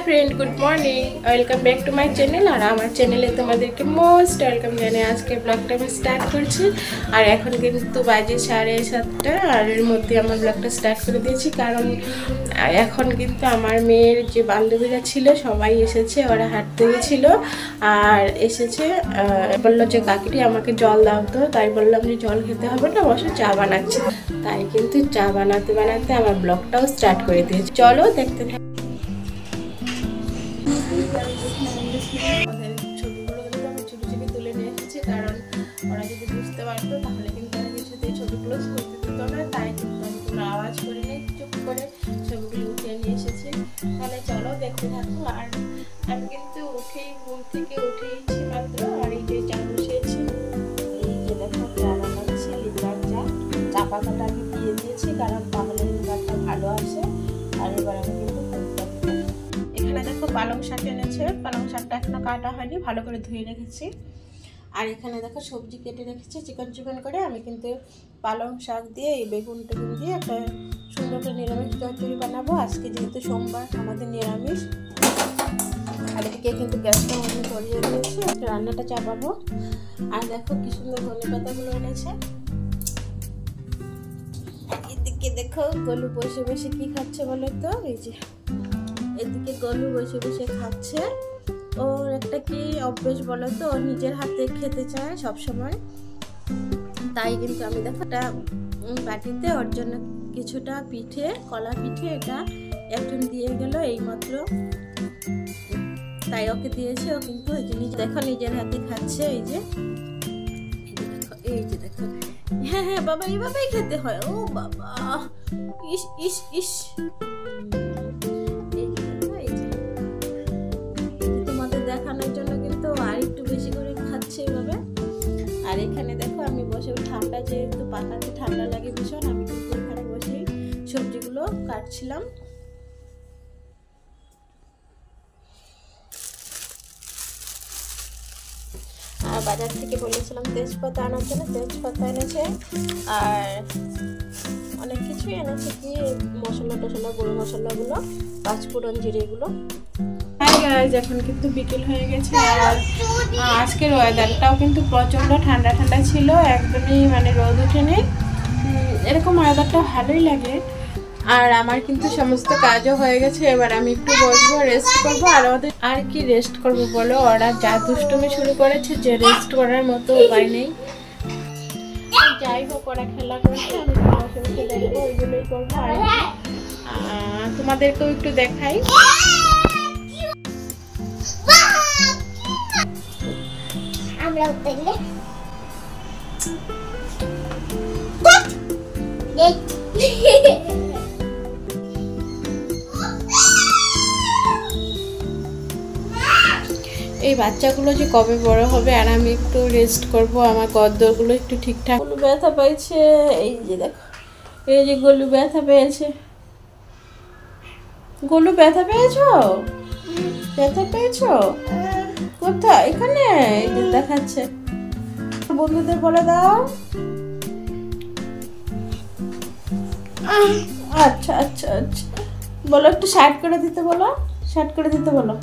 friend good morning welcome back to my channel और आमार चैनेले तुम्हादेरके most welcome जानिए आज के ब्लगटा आमि स्टार्ट करछि और एखन किन्तु बाजे 7:30 और एर मध्य आमार ब्लगटा स्टार्ट करे दिएछि कारण एखन किन्तु आमार मेयेर जे बान्धबीरा छिलो सबाई एसेছে ओरा हाঁটতে गेछिलो और एसेছে বলল যে কাকিটি আমাকে জল দাও তো তাই বললাম যে জল খেতে হবে না বসে চা বানাচ্ছি তাই কিন্তু চা বানাতে বানাতে আমার ব্লগটাও স্টার্ট করে দিয়েছি চলো দেখতে থাকো ছবিগুলো কিন্তু আমি ছোট ছোট তুলে নিয়ে এসেছি কারণ ওরা যদি বুঝতে পারতো তাহলে কিন্তু আমি কিছুতেই ছবি ক্লোজ করতে দিত না তাই কিন্তু আমি কোনো আওয়াজ করিনি চুপ করে ছবিগুলো উঠিয়ে নিয়ে এসেছি তাহলে চলো দেখতে থাকো আর আমি কিন্তু উঠেই ঘুম থেকে উঠেইছি মাত্র আর এই যে চা বসিয়েছি এই যে দেখো চা বানাচ্ছি লিকার চা চা পাতাটা আমি দিয়ে দিয়েছি কারণ তাহলে লিকারটা ভালো আসে আর এবার আমি কিন্তু এখানে দেখো পালং শাক এনেছে পালং শাকটা এখনো কাটা হয়নি ভালো করে ধুয়ে রেখেছি আর এখানে দেখো সবজি কেটে রেখেছি চিকন চিকন করে আমি কিন্তু পালং শাক দিয়ে এই বেগুন টেগুন দিয়ে একটা সুন্দর করে নিরামিষ চচ্চড়ি বানাবো আজকে যেহেতু সোমবার আমাদের নিরামিষ আর এদিকে কিন্তু গ্যাসটা অন করিয়ে দিয়েছি রান্নাটা চাপাবো আর দেখো কি সুন্দর ধনেপাতাগুলো এনেছে এদিকে দেখো গলু বসে বসে কি খাচ্ছে বলো তো এই যে এদিকে গলু বসে বসে খাচ্ছে ওর একটা কি অভ্যেস বলো তো ও নিজের হাতে খেতে চায় সব সময় তাই কিন্তু আমি দেখো একটা বাটিতে ওর জন্য কিছুটা পিঠে কলা পিঠে এটা একজন দিয়ে গেল এইমাত্র তাই ওকে দিয়েছে ও কিন্তু এই জিনিস দেখো নিজের হাতে খাচ্ছে এই যে দেখো হ্যাঁ হ্যাঁ বাবা এইভাবেই খেতে হয় ও বাবা ইস ইস ইস দেখানোর জন্য কিন্তু আর একটু বেশি করে খাচ্ছে এভাবে আর এখানে দেখো আমি বসে ঠান্ডা যেহেতু পাকাতে ঠান্ডা লাগে ভীষণ আমি কিন্তু এখানে বসে সবজিগুলো কাটছিলাম আর বাজার থেকে বলেছিলাম তেজপাতা আনার জন্য তেজপাতা এনেছে আর অনেক কিছুই এনেছে কি মশলা টশলা গুঁড়ো মশলাগুলো পাঁচফোড়ন জিরেগুলো এখন কিন্তু বিকেল হয়ে গেছে আর আজকের ওয়েদারটাও কিন্তু প্রচণ্ড ঠান্ডা ঠান্ডা ছিল একদমই মানে রোদ ওঠেনি এরকম ওয়েদারটা ভালোই লাগে আর আমার কিন্তু সমস্ত কাজও হয়ে গেছে এবার আমি একটু বসবো রেস্ট করবো আর আমাদের আর কি রেস্ট করবো বলো ওরা যা দুষ্টুমি শুরু করেছে যে রেস্ট করার মতো উপায় নেই যাই হোক ওরা খেলা করছে আমি বসে বসে দেখবো ওইগুলোই করবো আর তোমাদেরকেও একটু দেখাই আমরা উঠলে এই বাচ্চাগুলো যে কবে বড় হবে আর আমি একটু রেস্ট করব আমার গদ্দরগুলো একটু ঠিকঠাক গলু ব্যথা পেয়েছে এই যে দেখো এই যে গলু ব্যথা পেয়েছে গলু ব্যথা পেয়েছো ব্যথা পেয়েছো কোথায় এখানে এই যে দেখাচ্ছে বন্ধুদের বলে দাও আচ্ছা আচ্ছা আচ্ছা বলো একটু শার্ট করে দিতে বলো শার্ট করে দিতে বলো